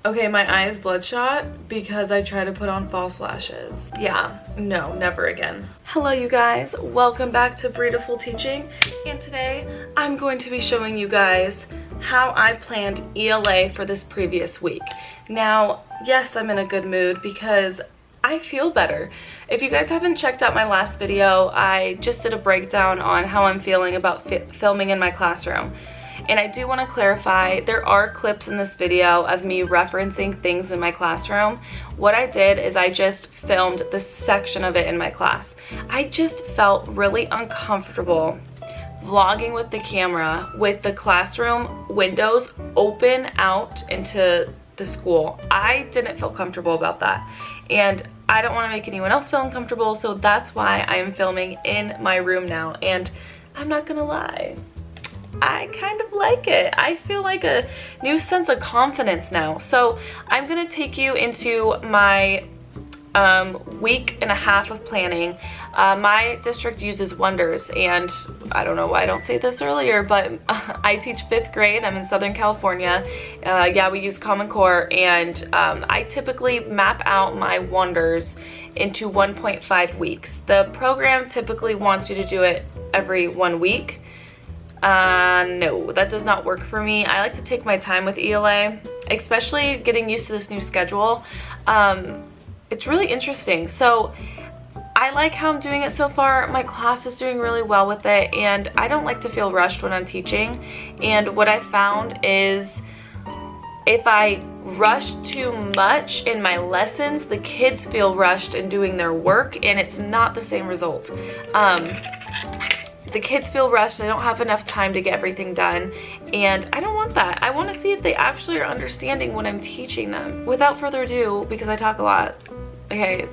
Okay, my eye is bloodshot because I try to put on false lashes. Yeah, no, never again. Hello you guys, welcome back to Beautiful Teaching, and today I'm going to be showing you guys how I planned ELA for this previous week. Now, yes, I'm in a good mood because I feel better. If you guys haven't checked out my last video, I just did a breakdown on how I'm feeling about filming in my classroom. And I do want to clarify, there are clips in this video of me referencing things in my classroom. What I did is I just filmed this section of it in my class. I just felt really uncomfortable vlogging with the camera with the classroom windows open out into the school. I didn't feel comfortable about that. And I don't want to make anyone else feel uncomfortable, so that's why I am filming in my room now. And I'm not gonna lie, I kind of like it. I feel like a new sense of confidence now. So I'm gonna take you into my week and a half of planning. My district uses Wonders, and I don't know why I don't say this earlier, but I teach 5th grade. I'm in Southern California. Yeah, we use Common Core, and I typically map out my Wonders into 1.5 weeks. The program typically wants you to do it every 1 week. No, that does not work for me. I like to take my time with ELA, especially getting used to this new schedule. It's really interesting. So I like how I'm doing it so far. My class is doing really well with it, and I don't like to feel rushed when I'm teaching. And what I found is if I rush too much in my lessons, the kids feel rushed in doing their work, and it's not the same result. The kids feel rushed, they don't have enough time to get everything done, and I don't want that. I want to see if they actually are understanding what I'm teaching them. Without further ado, because I talk a lot, okay,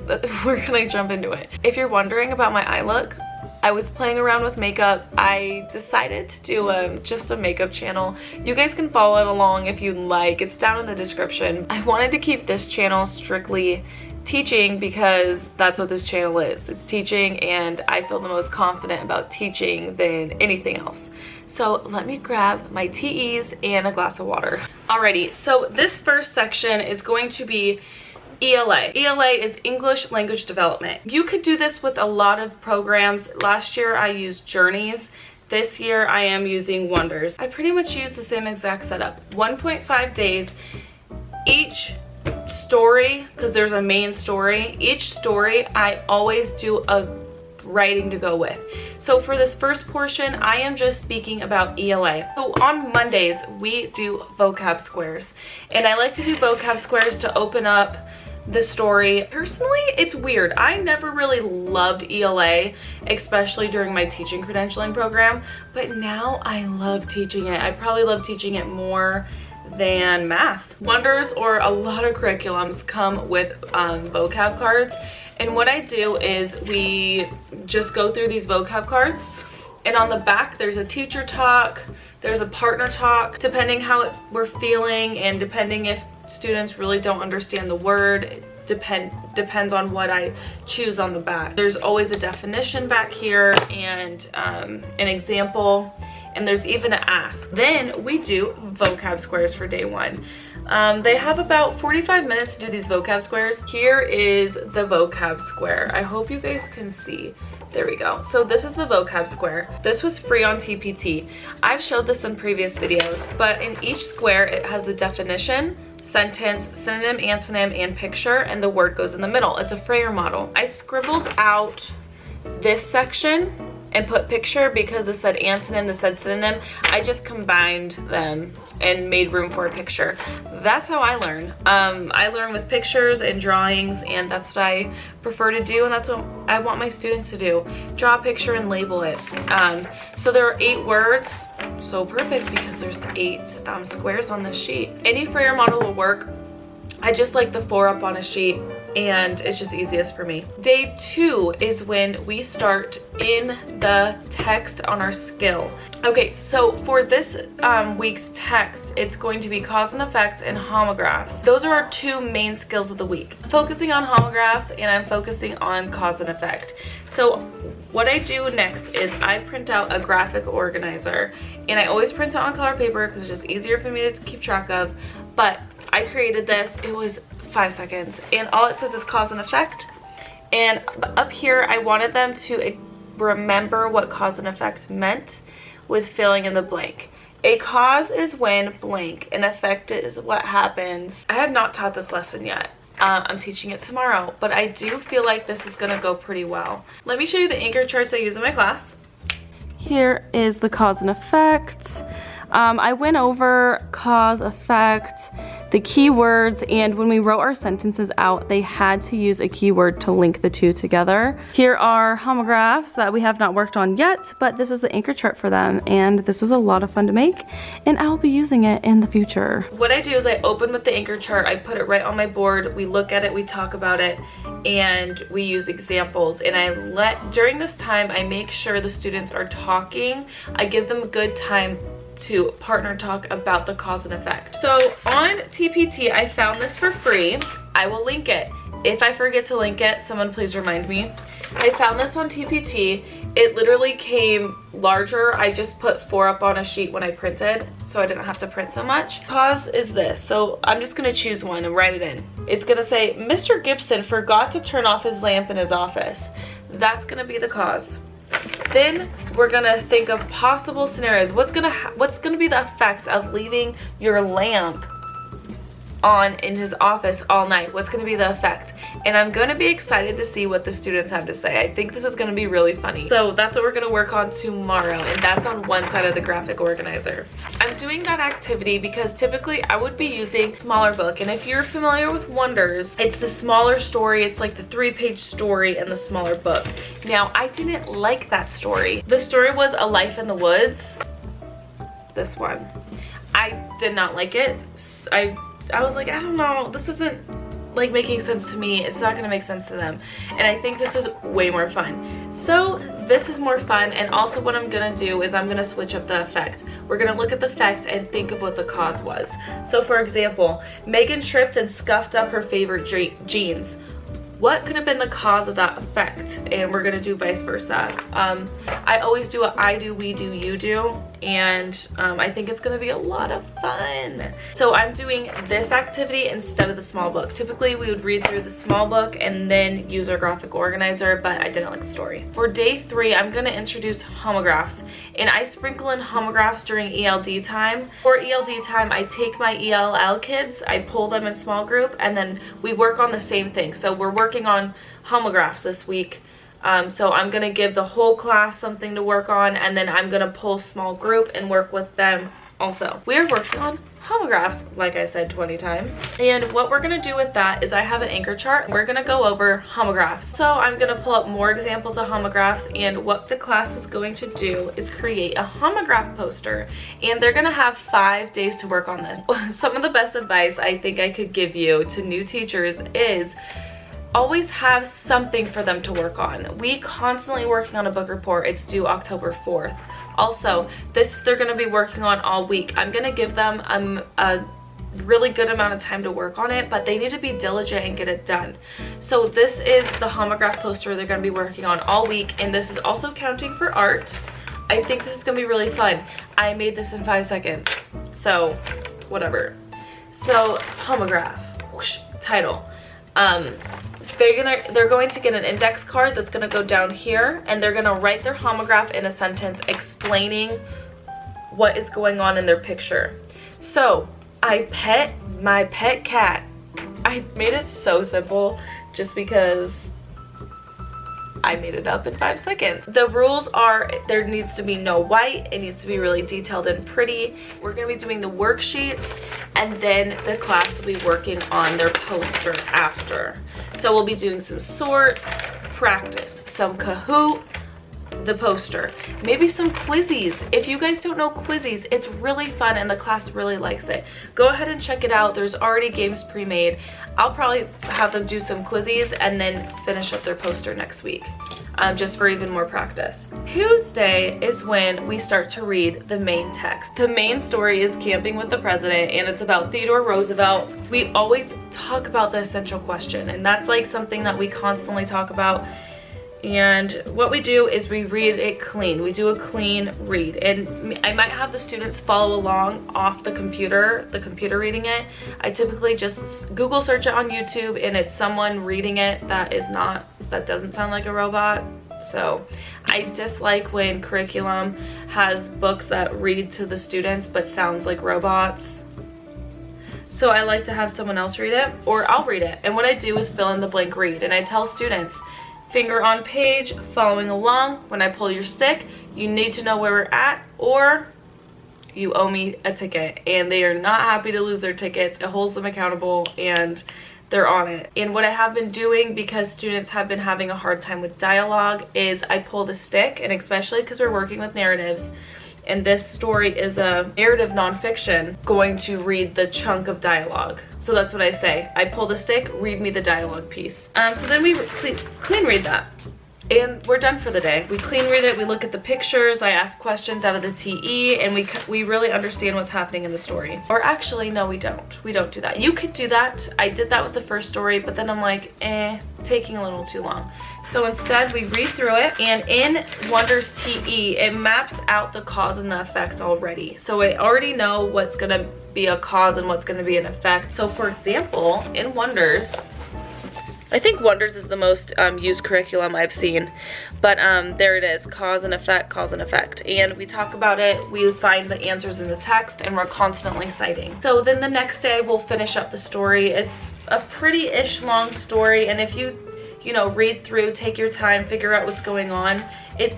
we're gonna jump into it. If you're wondering about my eye look, I was playing around with makeup. I decided to do just a makeup channel. You guys can follow it along if you'd like. It's down in the description. I wanted to keep this channel strictly teaching because that's what this channel is. It's teaching, and I feel the most confident about teaching than anything else. So let me grab my TEs and a glass of water. Alrighty, so this first section is going to be ELA. ELA is English Language Development. You could do this with a lot of programs. Last year I used Journeys. This year I am using Wonders. I pretty much use the same exact setup. 1.5 days. Each story, because there's a main story, each story I always do a writing to go with. So for this first portion, I am just speaking about ELA. So on Mondays we do vocab squares, and I like to do vocab squares to open up the story. Personally, it's weird. I never really loved ELA, especially during my teaching credentialing program, but now I love teaching it. I probably love teaching it more than math. Wonders, or a lot of curriculums, come with vocab cards, and what I do is we just go through these vocab cards, and on the back there's a teacher talk, there's a partner talk, depending how we're feeling and depending if students really don't understand the word. Depends on what I choose on the back. There's always a definition back here, and an example, and there's even an ask. Then we do vocab squares for day one. They have about 45 minutes to do these vocab squares. Here is the vocab square. I hope you guys can see. There we go. So this is the vocab square. This was free on TPT. I've showed this in previous videos, but in each square it has the definition, sentence, synonym, antonym, and picture, and the word goes in the middle. It's a Frayer model. I scribbled out this section and put picture because this said antonym, this said synonym. I just combined them and made room for a picture. That's how I learn. I learn with pictures and drawings, and that's what I prefer to do, and that's what I want my students to do. Draw a picture and label it. So there are 8 words. So perfect, because there's 8 squares on this sheet. Any Frayer model will work. I just like the 4 up on a sheet, and it's just easiest for me. Day 2 is when we start in the text on our skill. Okay, so for this week's text, it's going to be cause and effect and homographs. Those are our 2 main skills of the week. I'm focusing on homographs, and I'm focusing on cause and effect. So what I do next is I print out a graphic organizer, and I always print out on color paper because it's just easier for me to keep track of. But I created this. It was 5 seconds, and all it says is cause and effect. And up here, I wanted them to remember what cause and effect meant with filling in the blank. A cause is when blank, an effect is what happens. I have not taught this lesson yet. I'm teaching it tomorrow, but I do feel like this is gonna go pretty well. Let me show you the anchor charts I use in my class. Here is the cause and effect. I went over cause, effect, the keywords, and when we wrote our sentences out, they had to use a keyword to link the two together. Here are homographs that we have not worked on yet, but this is the anchor chart for them, and this was a lot of fun to make, and I'll be using it in the future. What I do is I open with the anchor chart, I put it right on my board, we look at it, we talk about it, and we use examples, and during this time, I make sure the students are talking. I give them a good time to partner talk about the cause and effect. So on TPT, I found this for free. I will link it. If I forget to link it, someone please remind me. I found this on TPT. It literally came larger. I just put 4 up on a sheet when I printed, so I didn't have to print so much. Cause is this, so I'm just gonna choose one and write it in. It's gonna say, Mr. Gibson forgot to turn off his lamp in his office. That's gonna be the cause. Then we're gonna think of possible scenarios. What's gonna be the effect of leaving your lamp on in his office all night? What's gonna be the effect? And I'm gonna be excited to see what the students have to say. I think this is gonna be really funny. So that's what we're gonna work on tomorrow, and that's on one side of the graphic organizer. I'm doing that activity because typically I would be using a smaller book, and if you're familiar with Wonders, it's the smaller story. It's like the 3-page story in the smaller book. Now, I didn't like that story. The story was A Life in the Woods. This one. I did not like it. I was like, I don't know, this isn't like making sense to me. It's not gonna make sense to them. And I think this is way more fun. So this is more fun, and also what I'm gonna do is I'm gonna switch up the effect. We're gonna look at the effect and think of what the cause was. So for example, Megan tripped and scuffed up her favorite jeans. What could have been the cause of that effect? And we're gonna do vice versa. I always do a I do, we do, you do, and I think it's gonna be a lot of fun. So I'm doing this activity instead of the small book. Typically we would read through the small book and then use our graphic organizer, but I didn't like the story. For day 3, I'm gonna introduce homographs, and I sprinkle in homographs during ELD time. For ELD time, I take my ELL kids, I pull them in small group, and then we work on the same thing. So we're working on homographs this week. So I'm gonna give the whole class something to work on, and then I'm gonna pull small group and work with them also. We're working on homographs, like I said 20 times. And what we're gonna do with that is I have an anchor chart. We're gonna go over homographs. So I'm gonna pull up more examples of homographs, and what the class is going to do is create a homograph poster, and they're gonna have 5 days to work on this. Some of the best advice I think I could give you to new teachers is always have something for them to work on. We constantly working on a book report. It's due October 4th. Also, this they're gonna be working on all week. I'm gonna give them a really good amount of time to work on it, but they need to be diligent and get it done. So this is the homograph poster they're gonna be working on all week, and this is also counting for art. I think this is gonna be really fun. I made this in 5 seconds, so whatever. So homograph, whoosh, title. They're going to get an index card that's going to go down here, and they're going to write their homograph in a sentence explaining what is going on in their picture. So I pet my pet cat. I made it so simple just because I made it up in 5 seconds. The rules are there needs to be no white. It needs to be really detailed and pretty. We're gonna be doing the worksheets, and then the class will be working on their poster after. So we'll be doing some sorts, practice, some Kahoot, the poster, maybe some quizzes. If you guys don't know quizzes, it's really fun and the class really likes it. Go ahead and check it out. There's already games pre-made. I'll probably have them do some quizzes and then finish up their poster next week, just for even more practice. Tuesday is when we start to read the main text. The main story is Camping with the President, and it's about Theodore Roosevelt. We always talk about the essential question, and that's like something that we constantly talk about and what we do is we read it clean. We do a clean read, and I might have the students follow along off the computer reading it. I typically just Google search it on YouTube, and it's someone reading it that doesn't sound like a robot. So I dislike when curriculum has books that read to the students but sounds like robots. So I like to have someone else read it, or I'll read it. And what I do is fill in the blank read, and I tell students, finger on page, following along. When I pull your stick, you need to know where we're at, or you owe me a ticket. And they are not happy to lose their tickets. It holds them accountable, and they're on it. And what I have been doing, because students have been having a hard time with dialogue, is I pull the stick, and especially because we're working with narratives, and this story is a narrative nonfiction, going to read the chunk of dialogue. So that's what I say. I pull the stick, read me the dialogue piece. So then we clean read that. And we're done for the day. We clean read it, we look at the pictures, I ask questions out of the TE, and we really understand what's happening in the story. Or actually, no, we don't. We don't do that. You could do that. I did that with the first story, but then I'm like, taking a little too long. So instead, we read through it, and in Wonders TE, it maps out the cause and the effect already. So I already know what's gonna be a cause and what's gonna be an effect. So for example, in Wonders, I think Wonders is the most used curriculum I've seen, but there it is, cause and effect, and we talk about it, we find the answers in the text, and we're constantly citing. So then the next day we'll finish up the story. It's a pretty-ish long story, and if you read through, take your time, figure out what's going on, it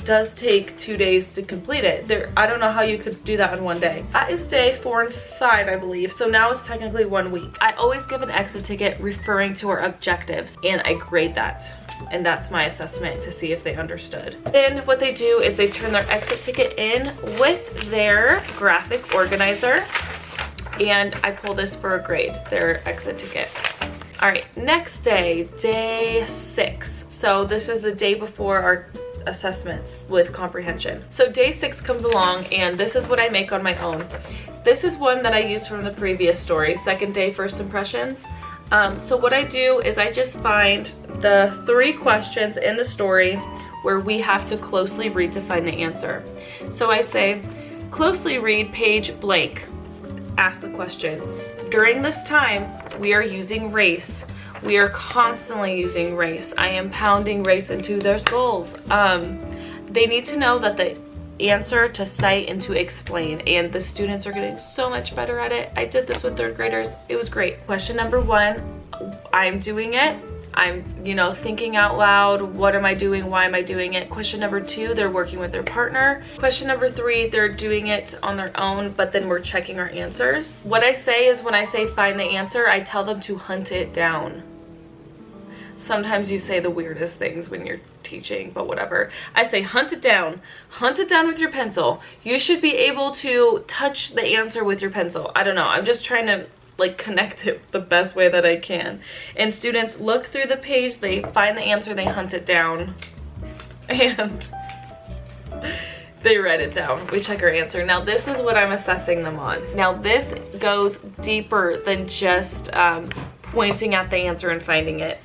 does take 2 days to complete it. I don't know how you could do that in one day. That is day 4 and 5, I believe. So now it's technically 1 week. I always give an exit ticket referring to our objectives, and I grade that. And that's my assessment to see if they understood. Then what they do is they turn their exit ticket in with their graphic organizer, and I pull this for a grade, their exit ticket. All right, next day, day 6. So this is the day before our assessments with comprehension. So day 6 comes along, and this is what I make on my own. This is one that I used from the previous story, second day first impressions. So what I do is I just find the 3 questions in the story where we have to closely read to find the answer. So I say, closely read page blank, ask the question. During this time, we are using race. We are constantly using race. I am pounding race into their skulls. They need to know that the answer to cite and to explain, and the students are getting so much better at it. I did this with 3rd graders. It was great. Question number 1, I'm doing it. I'm, thinking out loud. What am I doing? Why am I doing it? Question number 2, they're working with their partner. Question number 3, they're doing it on their own, but then we're checking our answers. What I say is, when I say find the answer, I tell them to hunt it down. Sometimes you say the weirdest things when you're teaching, but whatever. I say hunt it down. Hunt it down with your pencil. You should be able to touch the answer with your pencil. I don't know. I'm just trying to connect it the best way that I can. And students look through the page, they find the answer, they hunt it down, and they write it down. We check our answer. Now this is what I'm assessing them on. Now this goes deeper than just pointing at the answer and finding it.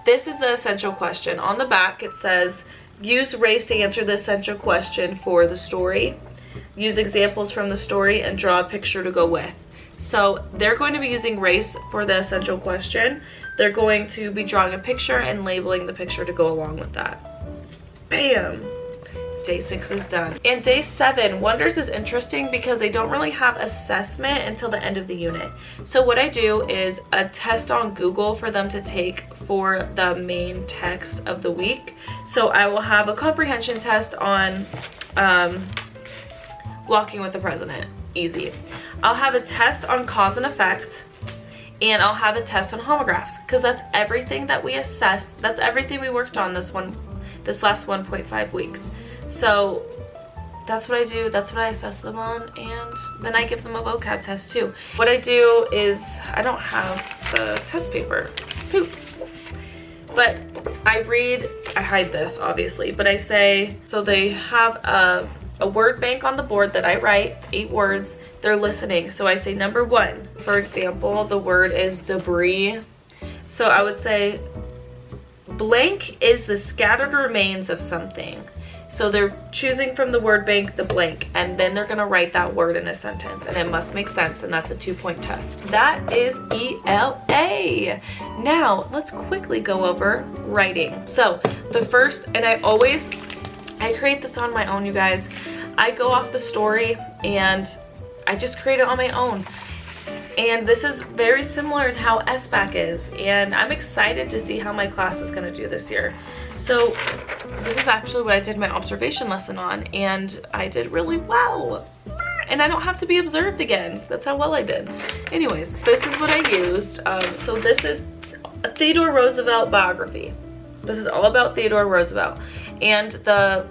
This is the essential question. On the back it says, use race to answer the essential question for the story. Use examples from the story and draw a picture to go with. So they're going to be using race for the essential question. They're going to be drawing a picture and labeling the picture to go along with that. Bam! Day 6 is done. And day 7, Wonders is interesting because they don't really have assessment until the end of the unit. So what I do is a test on Google for them to take for the main text of the week. So I will have a comprehension test on walking with the president. Easy. I'll have a test on cause and effect, and I'll have a test on homographs, because that's everything that we assess. That's everything we worked on this last 1.5 weeks. So that's what I do, that's what I assess them on, and then I give them a vocab test too. What I do is, I don't have the test paper. Poop. But I hide this obviously, but I say, so they have a word bank on the board that I write, 8 words. They're listening. So I say number 1. For example, the word is debris. So I would say blank is the scattered remains of something. So they're choosing from the word bank the blank, and then they're gonna write that word in a sentence, and it must make sense, and that's a 2-point test. That is ELA. Now, let's quickly go over writing. So the first, and I create this on my own, you guys. I go off the story and I just create it on my own. And this is very similar to how SBAC is, and I'm excited to see how my class is gonna do this year. So this is actually what I did my observation lesson on, and I did really well. And I don't have to be observed again. That's how well I did. Anyways, this is what I used. So this is a Theodore Roosevelt biography. This is all about Theodore Roosevelt. And the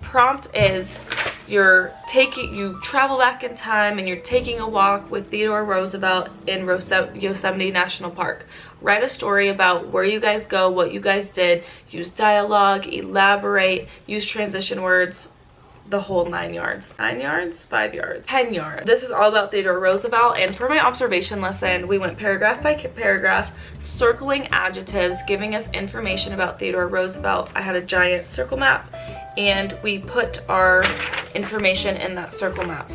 prompt is you travel back in time and you're taking a walk with Theodore Roosevelt in Yosemite National Park. Write a story about where you guys go, what you guys did, use dialogue, elaborate, use transition words, the whole 9 yards. 9 yards? 5 yards? 10 yards. This is all about Theodore Roosevelt, and for my observation lesson, we went paragraph by paragraph, circling adjectives, giving us information about Theodore Roosevelt. I had a giant circle map, and we put our information in that circle map.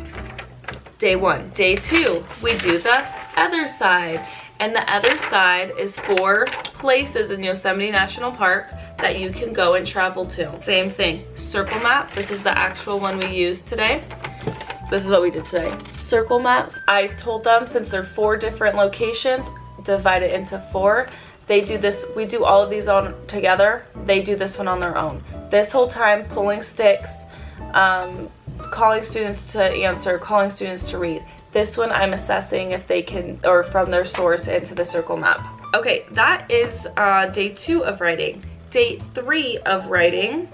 Day 1. Day 2, we do the other side. And the other side is 4 places in Yosemite National Park that you can go and travel to. Same thing, circle map. This is the actual one we used today. This is what we did today. Circle map. I told them, since they're 4 different locations, divide it into 4. They do this, we do all of these on together. They do this one on their own. This whole time, pulling sticks, calling students to answer, calling students to read. This one I'm assessing if they can, or from their source into the circle map. Okay, that is day 2 of writing. Day 3 of writing,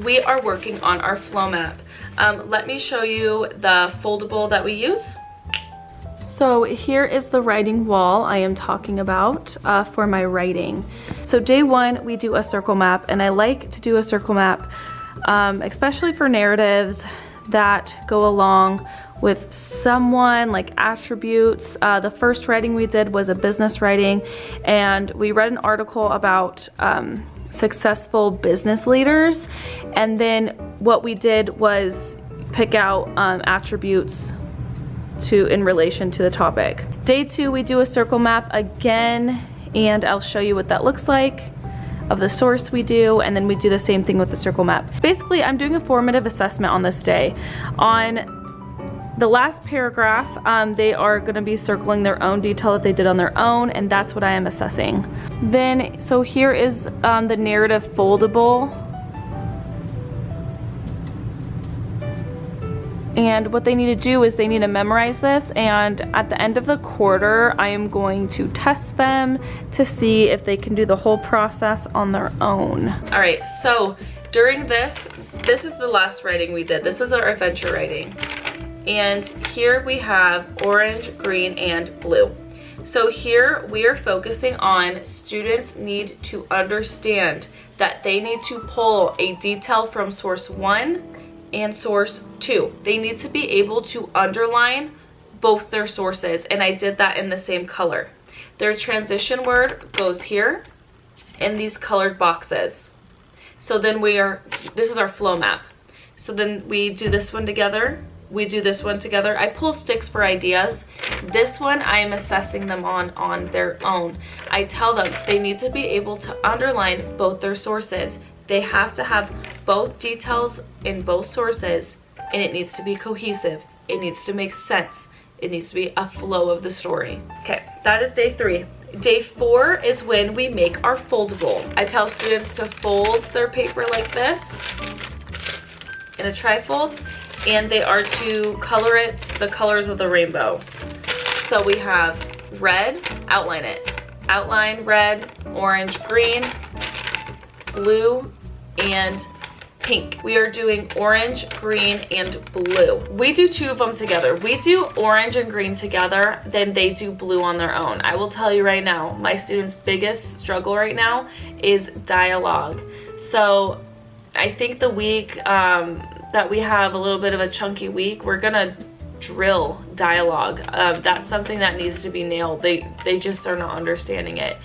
we are working on our flow map. Let me show you the foldable that we use. So here is the writing wall I am talking about for my writing. So day 1, we do a circle map, and I like to do a circle map, especially for narratives that go along with someone, like attributes. The first writing we did was a business writing, and we read an article about successful business leaders, and then what we did was pick out attributes in relation to the topic. Day 2, we do a circle map again, and I'll show you what that looks like, of the source we do, and then we do the same thing with the circle map. Basically, I'm doing a formative assessment on this day. On the last paragraph, they are going to be circling their own detail that they did on their own, and that's what I am assessing. Then, so here is the narrative foldable. And what they need to do is they need to memorize this, and at the end of the quarter, I am going to test them to see if they can do the whole process on their own. All right, so during this is the last writing we did. This was our adventure writing. And here we have orange, green, and blue. So here we are focusing on students need to understand that they need to pull a detail from source 1 and source 2. They need to be able to underline both their sources, and I did that in the same color. Their transition word goes here in these colored boxes. So then this is our flow map. So then we do this one together. We do this one together. I pull sticks for ideas. This one I am assessing them on their own. I tell them they need to be able to underline both their sources. They have to have both details in both sources, and it needs to be cohesive. It needs to make sense. It needs to be a flow of the story. Okay, that is day 3. Day 4 is when we make our foldable. I tell students to fold their paper like this in a trifold, and they are to color it the colors of the rainbow. So we have red, outline it. Outline red, orange, green, blue, and pink. We are doing orange, green, and blue. We do 2 of them together. We do orange and green together, then they do blue on their own. I will tell you right now, my students' biggest struggle right now is dialogue. So I think the week that we have a little bit of a chunky week, we're gonna drill dialogue. That's something that needs to be nailed. They just are not understanding it.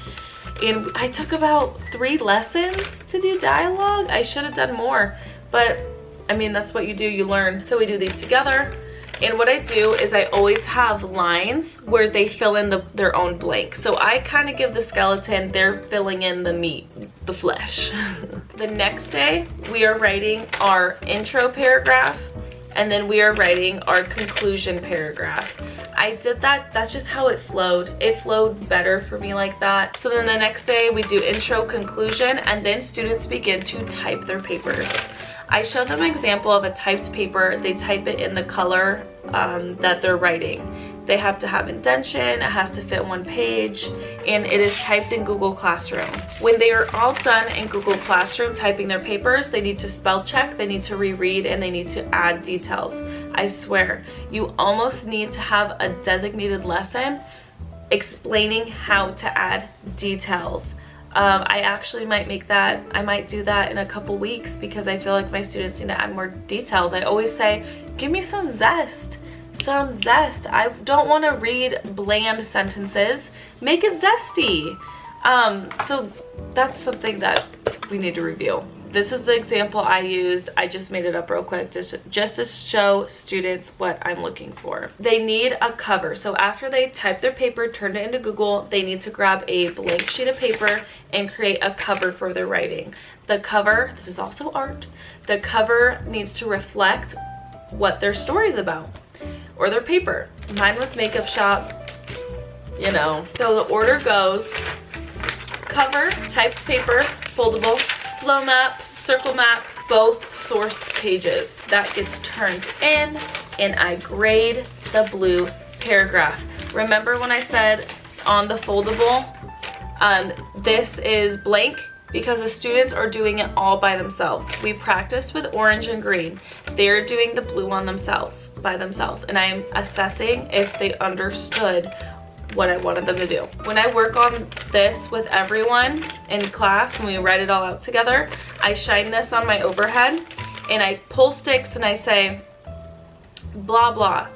And I took about 3 lessons to do dialogue. I should have done more, but I mean, that's what you do, you learn. So we do these together. And what I do is I always have lines where they fill in their own blank. So I kind of give the skeleton, they're filling in the meat, the flesh. The next day, we are writing our intro paragraph, and then we are writing our conclusion paragraph. I did that, that's just how it flowed. It flowed better for me like that. So then the next day we do intro, conclusion, and then students begin to type their papers. I show them an example of a typed paper. They type it in the color that they're writing. They have to have indentation, it has to fit 1 page, and it is typed in Google Classroom. When they are all done in Google Classroom typing their papers, they need to spell check, they need to reread, and they need to add details. I swear, you almost need to have a designated lesson explaining how to add details. I actually might make that, I might do that in a couple weeks because I feel like my students need to add more details. I always say, give me some zest. Some zest. I don't want to read bland sentences. Make it zesty. So that's something that we need to review. This is the example I used. I just made it up real quick just to show students what I'm looking for. They need a cover. So after they type their paper, turn it into Google, they need to grab a blank sheet of paper and create a cover for their writing. The cover, this is also art, the cover needs to reflect what their story is about or their paper. Mine was makeup shop, you know. So the order goes cover, typed paper, foldable, flow map, circle map, both source pages. That gets turned in, and I grade the blue paragraph. Remember when I said on the foldable, this is blank because the students are doing it all by themselves. We practiced with orange and green. They're doing the blue on themselves, by themselves, and I'm assessing if they understood what I wanted them to do. When I work on this with everyone in class, when we write it all out together, I shine this on my overhead and I pull sticks and I say, blah, blah,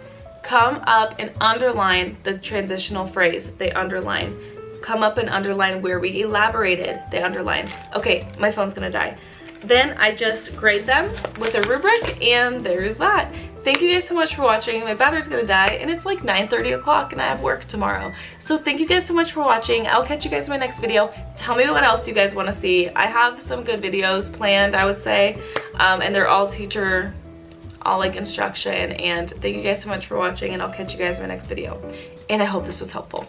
come up and underline the transitional phrase. They underline. Come up and underline where we elaborated. They underline. Okay, my phone's gonna die. Then I just grade them with a rubric, and there's that. Thank you guys so much for watching. My battery's gonna die, and it's like 9:30 o'clock, and I have work tomorrow. So thank you guys so much for watching. I'll catch you guys in my next video. Tell me what else you guys wanna see. I have some good videos planned, I would say, and they're all like instruction. And thank you guys so much for watching, and I'll catch you guys in my next video. And I hope this was helpful.